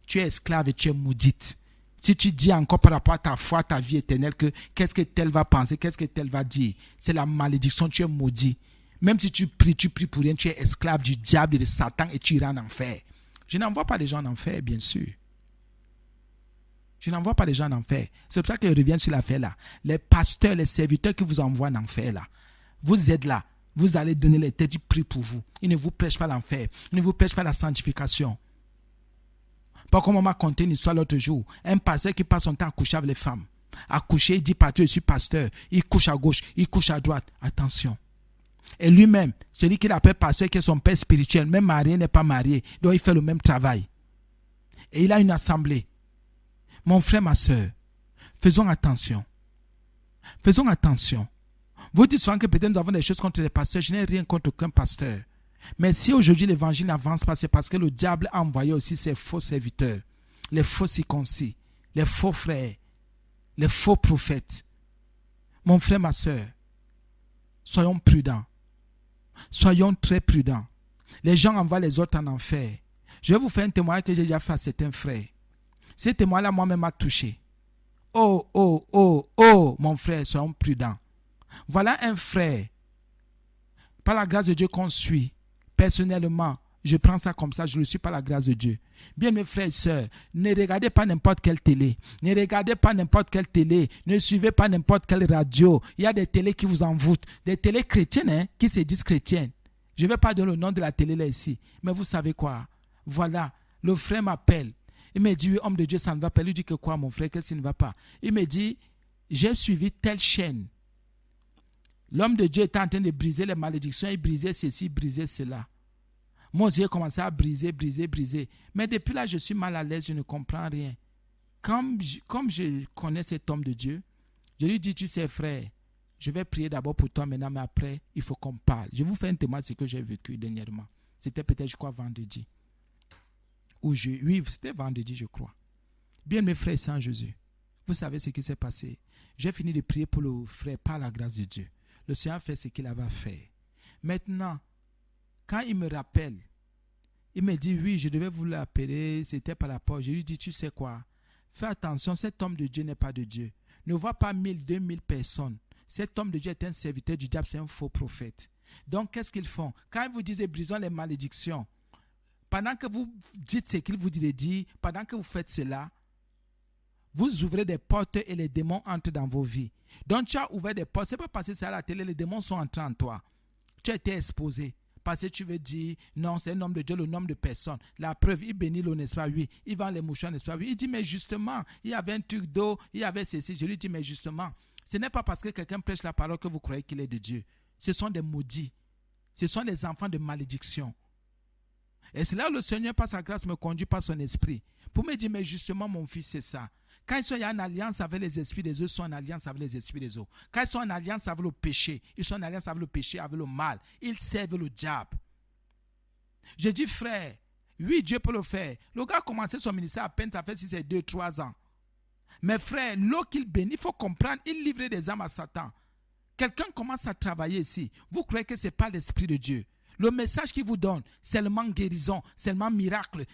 Tu es esclave et tu es maudite. Si tu dis encore par rapport à ta foi, ta vie éternelle, que qu'est-ce que tel va penser, qu'est-ce que tel va dire? C'est la malédiction, tu es maudit. Même si tu pries pour rien, tu es esclave du diable et de Satan et tu iras en enfer. Je n'envoie pas les gens en enfer, bien sûr. Je n'envoie pas les gens en enfer. C'est pour ça que je reviens sur l'affaire là. Les pasteurs, les serviteurs qui vous envoient en enfer là, vous êtes là. Vous allez donner les têtes, ils prient pour vous. Ils ne vous prêchent pas l'enfer. Ils ne vous prêchent pas la sanctification. Pas comme on m'a conté une histoire l'autre jour. Un pasteur qui passe son temps à coucher avec les femmes. À coucher, il dit partout, je suis pasteur. Il couche à gauche, il couche à droite. Attention. Et lui-même, celui qu'il appelle pasteur, qui est son père spirituel, même marié n'est pas marié. Donc il fait le même travail. Et il a une assemblée. Mon frère, ma soeur, faisons attention. Faisons attention. Vous dites souvent que peut-être nous avons des choses contre les pasteurs. Je n'ai rien contre aucun pasteur. Mais si aujourd'hui l'évangile n'avance pas, c'est parce que le diable a envoyé aussi ses faux serviteurs, les faux circoncis, les faux frères, les faux prophètes. Mon frère, ma soeur, soyons prudents. Soyons très prudents. Les gens envoient les autres en enfer. Je vais vous faire un témoignage que j'ai déjà fait à certains frères. Ce témoignage-là, moi-même, m'a touché. Oh, mon frère, soyons prudents. Voilà un frère, par la grâce de Dieu qu'on suit. Personnellement, je prends ça comme ça, je le suis par la grâce de Dieu. Bien mes frères et sœurs, ne regardez pas n'importe quelle télé. Ne regardez pas n'importe quelle télé. Ne suivez pas n'importe quelle radio. Il y a des télés qui vous envoûtent. Des télés chrétiennes qui se disent chrétiennes. Je ne vais pas donner le nom de la télé là ici. Mais vous savez quoi? Voilà, le frère m'appelle. Il me dit, oui, homme de Dieu, ça ne va pas. Il dit que quoi, mon frère, qu'est-ce qui ne va pas? Il me dit, j'ai suivi telle chaîne. L'homme de Dieu était en train de briser les malédictions. Il brisait ceci, il brisait cela. Moi aussi, j'ai commencé à briser. Mais depuis là, je suis mal à l'aise, je ne comprends rien. Comme je connais cet homme de Dieu, je lui dis, tu sais frère, je vais prier d'abord pour toi maintenant, mais après, il faut qu'on parle. Je vous fais un témoignage de ce que j'ai vécu dernièrement. C'était peut-être, je crois, vendredi. Oui, c'était vendredi, je crois. Bien mes frères sans Jésus, vous savez ce qui s'est passé. J'ai fini de prier pour le frère par la grâce de Dieu. Le Seigneur fait ce qu'il avait à faire. Maintenant, quand il me rappelle, il me dit, oui, je devais vous l'appeler, c'était par rapport. Je lui dis, tu sais quoi? Fais attention, cet homme de Dieu n'est pas de Dieu. Ne vois pas 1000, 2000 personnes. Cet homme de Dieu est un serviteur du diable, c'est un faux prophète. Donc, qu'est-ce qu'ils font? Quand ils vous disent, brisons les malédictions, pendant que vous dites ce qu'il vous dit, pendant que vous faites cela, vous ouvrez des portes et les démons entrent dans vos vies. Donc tu as ouvert des portes, ce n'est pas parce que c'est à la télé, les démons sont entrés en toi. Tu as été exposé. Parce que tu veux dire, non, c'est un homme de Dieu, le nom de personne. La preuve, il bénit l'eau, n'est-ce pas? Oui. Il vend les mouchoirs, n'est-ce pas? Oui. Il dit, mais justement, il y avait un truc d'eau, il y avait ceci. Je lui dis, mais justement, ce n'est pas parce que quelqu'un prêche la parole que vous croyez qu'il est de Dieu. Ce sont des maudits. Ce sont des enfants de malédiction. Et c'est là où le Seigneur, par sa grâce, me conduit par son esprit. Pour me dire, mais justement, mon fils, c'est ça. Quand ils sont en alliance avec les esprits des eaux, ils sont en alliance avec les esprits des eaux. Quand ils sont en alliance avec le péché, ils sont en alliance avec le péché, avec le mal. Ils servent le diable. Je dis, frère, oui, Dieu peut le faire. Le gars a commencé son ministère à peine, ça fait 6, 2, 3 ans. Mais frère, l'eau qu'il bénit, il faut comprendre, il livrait des âmes à Satan. Quelqu'un commence à travailler ici. Vous croyez que ce n'est pas l'esprit de Dieu. Le message qu'il vous donne, seulement guérison, seulement miracle.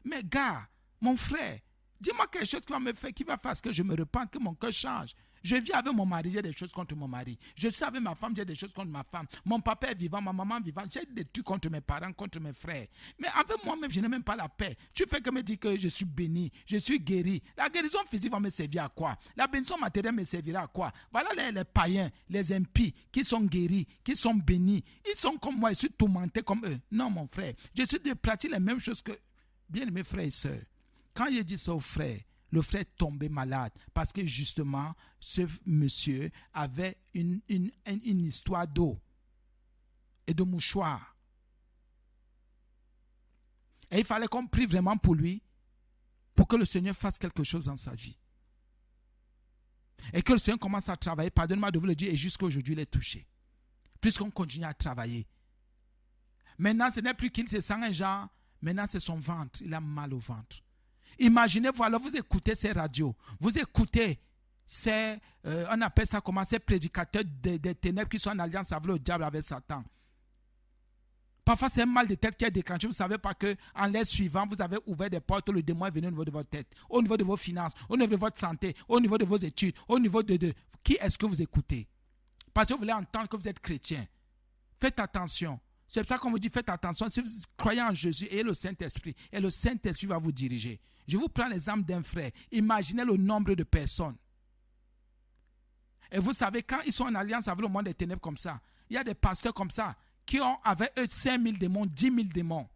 Mais gars, mon frère, dis-moi quelque chose qui va me faire, qui va faire ce que je me repente, que mon cœur change. Je vis avec mon mari, j'ai des choses contre mon mari. Je suis avec ma femme, j'ai des choses contre ma femme. Mon papa est vivant, ma maman est vivante. J'ai des trucs contre mes parents, contre mes frères. Mais avec moi-même, je n'ai même pas la paix. Tu fais que me dire que je suis béni, je suis guéri. La guérison physique va me servir à quoi? La bénédiction matérielle me servira à quoi? Voilà les païens, les impies qui sont guéris, qui sont bénis. Ils sont comme moi, ils sont tourmentés comme eux. Non, mon frère, je suis de pratiquer les mêmes choses que bien-aimés frères et sœurs. Quand je dis ça aux frères, le frère est tombé malade parce que justement, ce monsieur avait une histoire d'eau et de mouchoir. Et il fallait qu'on prie vraiment pour lui, pour que le Seigneur fasse quelque chose dans sa vie. Et que le Seigneur commence à travailler, pardonne-moi de vous le dire, et jusqu'à aujourd'hui, il est touché. Puisqu'on continue à travailler. Maintenant, ce n'est plus qu'il se sent un genre, maintenant c'est son ventre, il a mal au ventre. Imaginez-vous, alors vous écoutez ces radios, vous écoutez ces, on appelle ça comment, ces prédicateurs des ténèbres qui sont en alliance avec le diable, avec Satan. Parfois c'est un mal de tête qui est déclenché, vous ne savez pas qu'en l'air suivant, vous avez ouvert des portes, le démon est venu au niveau de votre tête, au niveau de vos finances, au niveau de votre santé, au niveau de vos études, au niveau de qui est-ce que vous écoutez? Parce que vous voulez entendre que vous êtes chrétien. Faites attention. C'est pour ça qu'on vous dit, faites attention, si vous croyez en Jésus et le Saint-Esprit, et le Saint-Esprit va vous diriger. Je vous prends l'exemple d'un frère. Imaginez le nombre de personnes. Et vous savez, quand ils sont en alliance avec le monde des ténèbres comme ça, il y a des pasteurs comme ça, qui ont avec eux 5 000 démons, 10 000 démons.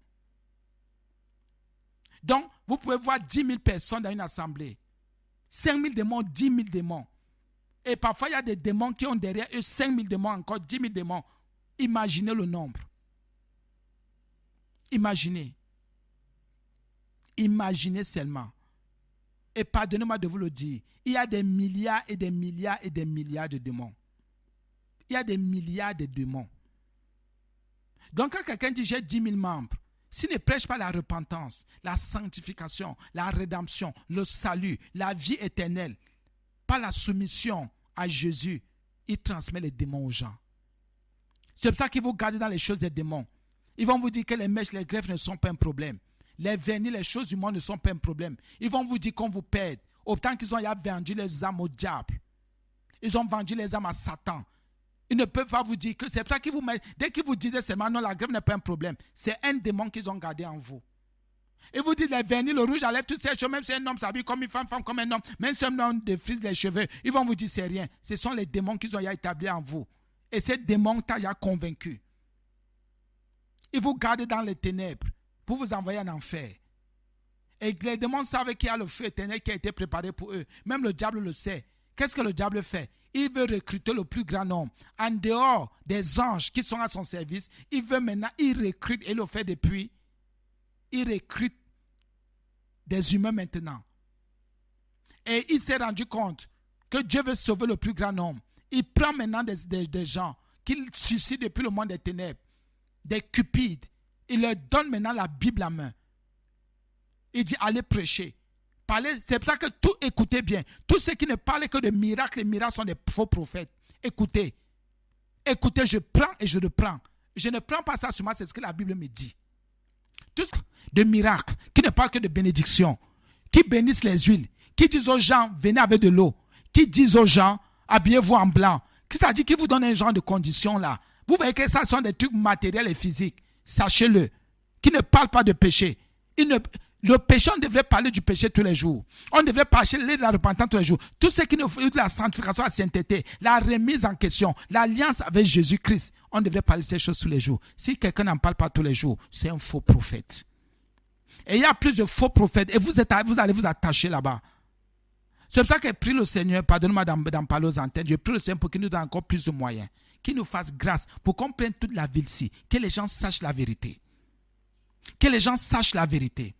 Donc, vous pouvez voir 10 000 personnes dans une assemblée. 5 000 démons, 10 000 démons. Et parfois, il y a des démons qui ont derrière eux 5 000 démons, encore 10 000 démons. Imaginez le nombre. Imaginez. Imaginez seulement. Et pardonnez-moi de vous le dire, il y a des milliards et des milliards et des milliards de démons. Il y a des milliards de démons. Donc quand quelqu'un dit j'ai 10 000 membres, s'il ne prêche pas la repentance, la sanctification, la rédemption, le salut, la vie éternelle, pas la soumission à Jésus, il transmet les démons aux gens. C'est pour ça qu'ils vous gardent dans les choses des démons. Ils vont vous dire que les mèches, les greffes ne sont pas un problème. Les vernis, les choses du monde ne sont pas un problème. Ils vont vous dire qu'on vous perd. Autant qu'ils ont vendu les âmes au diable. Ils ont vendu les âmes à Satan. Ils ne peuvent pas vous dire que c'est pour ça qu'ils vous mettent. Dès qu'ils vous disaient seulement non, la greffe n'est pas un problème. C'est un démon qu'ils ont gardé en vous. Ils vous disent les vernis, le rouge enlève toutes ces choses. Même si un homme s'habille comme une femme, femme comme un homme. Même si un homme défrise les cheveux. Ils vont vous dire c'est rien. Ce sont les démons qu'ils ont établis en vous. Et ces démons t'ont convaincu. Ils vous gardent dans les ténèbres pour vous envoyer en enfer. Et les démons savent qu'il y a le feu éternel qui a été préparé pour eux. Même le diable le sait. Qu'est-ce que le diable fait? Il veut recruter le plus grand nombre. En dehors des anges qui sont à son service, il veut maintenant, il recrute, et il le fait depuis, il recrute des humains maintenant. Et il s'est rendu compte que Dieu veut sauver le plus grand nombre. Il prend maintenant des gens qu'il suscite depuis le monde des ténèbres, des cupides. Il leur donne maintenant la Bible en main. Il dit allez prêcher. Parlez, c'est pour ça que tout, écoutez bien. Tous ceux qui ne parlent que de miracles, les miracles sont des faux prophètes. Écoutez. Écoutez, je prends et je reprends. Je ne prends pas ça sur moi, c'est ce que la Bible me dit. Tous de miracles, qui ne parlent que de bénédiction, qui bénissent les huiles, qui disent aux gens, venez avec de l'eau, qui disent aux gens, habillez-vous en blanc. Qui ça dit qui vous donne un genre de conditions là. Vous voyez que ça sont des trucs matériels et physiques. Sachez-le. Qui ne parlent pas de péché. Le péché, on devrait parler du péché tous les jours. On devrait parler de la repentance tous les jours. Tout ce qui nous fait de la sanctification, la sainteté, la remise en question, l'alliance avec Jésus-Christ, on devrait parler de ces choses tous les jours. Si quelqu'un n'en parle pas tous les jours, c'est un faux prophète. Et il y a plus de faux prophètes et vous allez vous attacher là-bas. C'est pour ça que j'ai pris le Seigneur, pardonne-moi d'en parler aux antennes, j'ai pris le Seigneur pour qu'il nous donne encore plus de moyens, qu'il nous fasse grâce pour qu'on prenne toute la ville-ci, que les gens sachent la vérité. Que les gens sachent la vérité.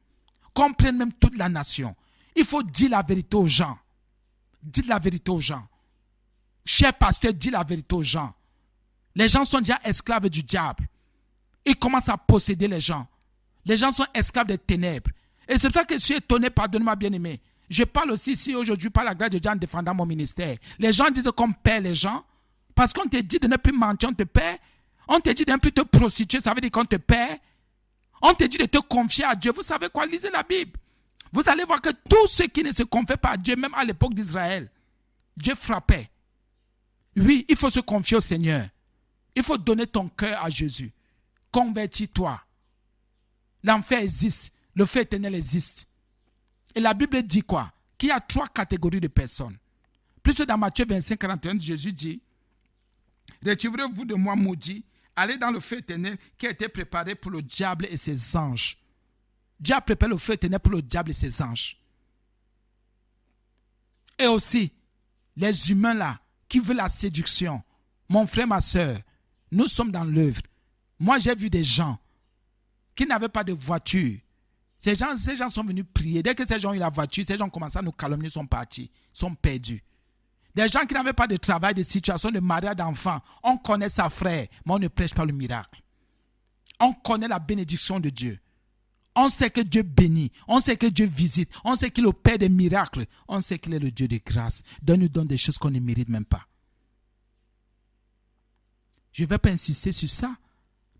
Qu'on prenne même toute la nation. Il faut dire la vérité aux gens. Dites la vérité aux gens. Cher pasteur, dis la vérité aux gens. Les gens sont déjà esclaves du diable. Ils commencent à posséder les gens. Les gens sont esclaves des ténèbres. Et c'est pour ça que je suis étonné, pardonne-moi bien-aimé. Je parle aussi ici aujourd'hui par la grâce de Dieu en défendant mon ministère. Les gens disent qu'on perd les gens. Parce qu'on te dit de ne plus mentir, on te perd. On te dit de ne plus te prostituer, ça veut dire qu'on te perd. On te dit de te confier à Dieu. Vous savez quoi? Lisez la Bible. Vous allez voir que tous ceux qui ne se confient pas à Dieu, même à l'époque d'Israël, Dieu frappait. Oui, il faut se confier au Seigneur. Il faut donner ton cœur à Jésus. Convertis-toi. L'enfer existe. Le feu éternel existe. Et la Bible dit quoi? Qu'il y a 3 catégories de personnes. Plus dans Matthieu 25, 41, Jésus dit, retirez-vous de moi, maudit, allez dans le feu éternel qui a été préparé pour le diable et ses anges. Dieu a préparé le feu éternel pour le diable et ses anges. Et aussi, les humains là, qui veulent la séduction. Mon frère, ma soeur, nous sommes dans l'œuvre. Moi, j'ai vu des gens qui n'avaient pas de voiture. Ces gens sont venus prier. Dès que ces gens ont eu la voiture, ces gens commencent à nous calomnier, sont partis, sont perdus. Des gens qui n'avaient pas de travail, de situation, de mariage, d'enfants. On connaît sa frère, mais on ne prêche pas le miracle. On connaît la bénédiction de Dieu. On sait que Dieu bénit. On sait que Dieu visite. On sait qu'il opère des miracles. On sait qu'il est le Dieu de grâce. Donne-nous donc des choses qu'on ne mérite même pas. Je ne vais pas insister sur ça.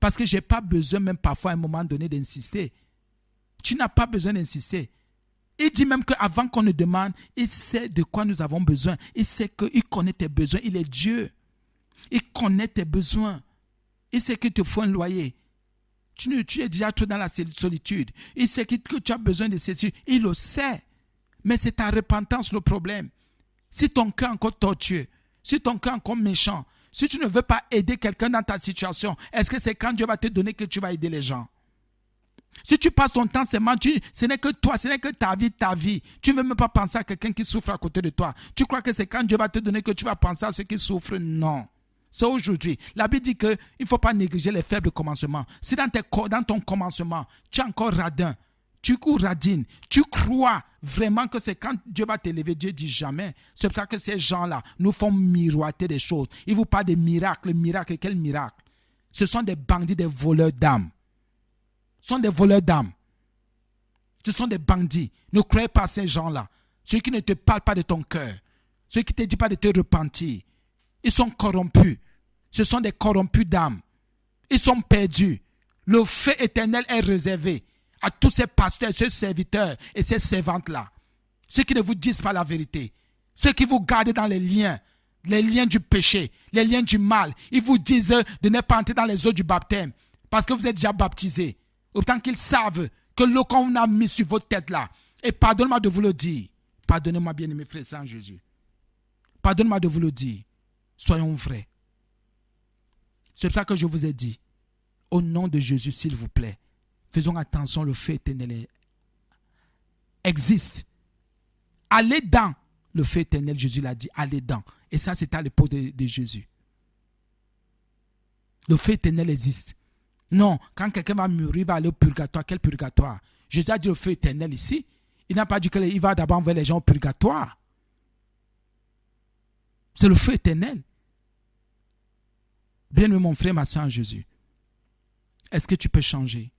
Parce que je n'ai pas besoin même parfois à un moment donné d'insister. Tu n'as pas besoin d'insister. Il dit même qu'avant qu'on ne demande, il sait de quoi nous avons besoin. Il sait qu'il connaît tes besoins. Il est Dieu. Il connaît tes besoins. Il sait qu'il te faut un loyer. Tu es déjà trop dans la solitude. Il sait que tu as besoin de ceci. Il le sait. Mais c'est ta repentance le problème. Si ton cœur est encore tortueux, si ton cœur est encore méchant, si tu ne veux pas aider quelqu'un dans ta situation, est-ce que c'est quand Dieu va te donner que tu vas aider les gens? Si tu passes ton temps seulement, ce n'est que toi, ce n'est que ta vie. Tu ne veux même pas penser à quelqu'un qui souffre à côté de toi. Tu crois que c'est quand Dieu va te donner que tu vas penser à ceux qui souffrent? Non. C'est aujourd'hui. La Bible dit qu'il ne faut pas négliger les faibles commencements. Si dans ton commencement, tu es encore radin, tu radines, tu crois vraiment que c'est quand Dieu va t'élever, Dieu dit jamais. C'est pour ça que ces gens-là nous font miroiter des choses. Ils vous parlent des miracles. Miracle, quel miracle? Ce sont des bandits, des voleurs d'âmes. Ce sont des voleurs d'âmes. Ce sont des bandits. Ne croyez pas à ces gens-là. Ceux qui ne te parlent pas de ton cœur. Ceux qui ne te disent pas de te repentir. Ils sont corrompus. Ce sont des corrompus d'âme. Ils sont perdus. Le feu éternel est réservé à tous ces pasteurs, ces serviteurs et ces servantes-là. Ceux qui ne vous disent pas la vérité. Ceux qui vous gardent dans les liens du péché, les liens du mal. Ils vous disent de ne pas entrer dans les eaux du baptême parce que vous êtes déjà baptisés. Autant qu'ils savent que l'eau qu'on a mis sur votre tête là, et pardonnez-moi de vous le dire, pardonnez-moi bien-aimés frères et sœurs en Jésus, pardonnez-moi de vous le dire, soyons vrais. C'est pour ça que je vous ai dit, au nom de Jésus, s'il vous plaît, faisons attention, le feu éternel existe. Allez dans le feu éternel, Jésus l'a dit, allez dans. Et ça, c'est à l'époque de Jésus. Le feu éternel existe. Non, quand quelqu'un va mourir, il va aller au purgatoire. Quel purgatoire? Jésus a dit le feu éternel ici. Il n'a pas dit qu'il va d'abord envoyer les gens au purgatoire. C'est le feu éternel. Bien-aimé mon frère, ma soeur en Jésus. Est-ce que tu peux changer?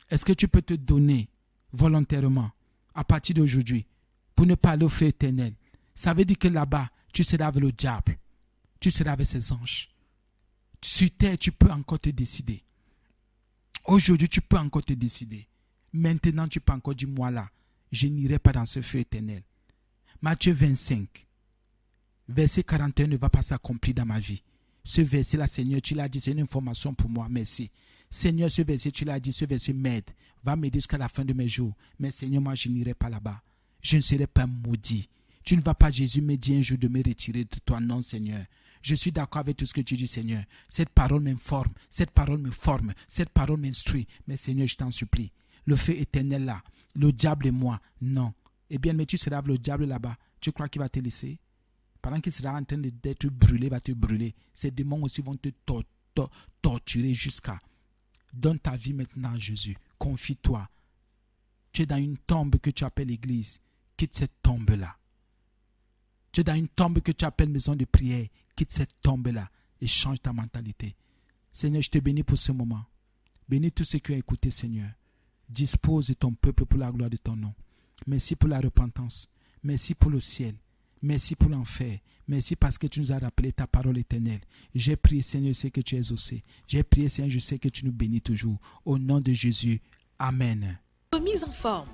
Est-ce que tu peux te donner volontairement à partir d'aujourd'hui pour ne pas aller au feu éternel? Ça veut dire que là-bas, tu seras avec le diable. Tu seras avec ses anges. Sur terre, tu peux encore te décider. Aujourd'hui, tu peux encore te décider. Maintenant, tu peux encore dire, moi là, je n'irai pas dans ce feu éternel. Matthieu 25, verset 41 ne va pas s'accomplir dans ma vie. Ce verset-là, Seigneur, tu l'as dit, c'est une information pour moi. Merci. Seigneur, ce verset, tu l'as dit, ce verset m'aide. Va m'aider jusqu'à la fin de mes jours. Mais Seigneur, moi, je n'irai pas là-bas. Je ne serai pas maudit. Tu ne vas pas, Jésus, me dire un jour de me retirer de toi. Non, Seigneur. Je suis d'accord avec tout ce que tu dis, Seigneur. Cette parole m'informe. Cette parole me forme. Cette parole m'instruit. Mais Seigneur, je t'en supplie. Le feu éternel là, le diable et moi, non. Eh bien, mais tu seras avec le diable là-bas. Tu crois qu'il va te laisser? Pendant qu'il sera en train d'être brûlé, va te brûler. Ces démons aussi vont te torturer jusqu'à. Donne ta vie maintenant à Jésus. Confie-toi. Tu es dans une tombe que tu appelles l'église. Quitte cette tombe-là. Tu es dans une tombe que tu appelles maison de prière. Quitte cette tombe-là et change ta mentalité. Seigneur, je te bénis pour ce moment. Bénis tous ceux qui ont écouté, Seigneur. Dispose de ton peuple pour la gloire de ton nom. Merci pour la repentance. Merci pour le ciel. Merci pour l'enfer. Merci parce que tu nous as rappelé ta parole éternelle. J'ai prié, Seigneur, je sais que tu es exaucé. J'ai prié, Seigneur, je sais que tu nous bénis toujours. Au nom de Jésus. Amen. Remise en forme.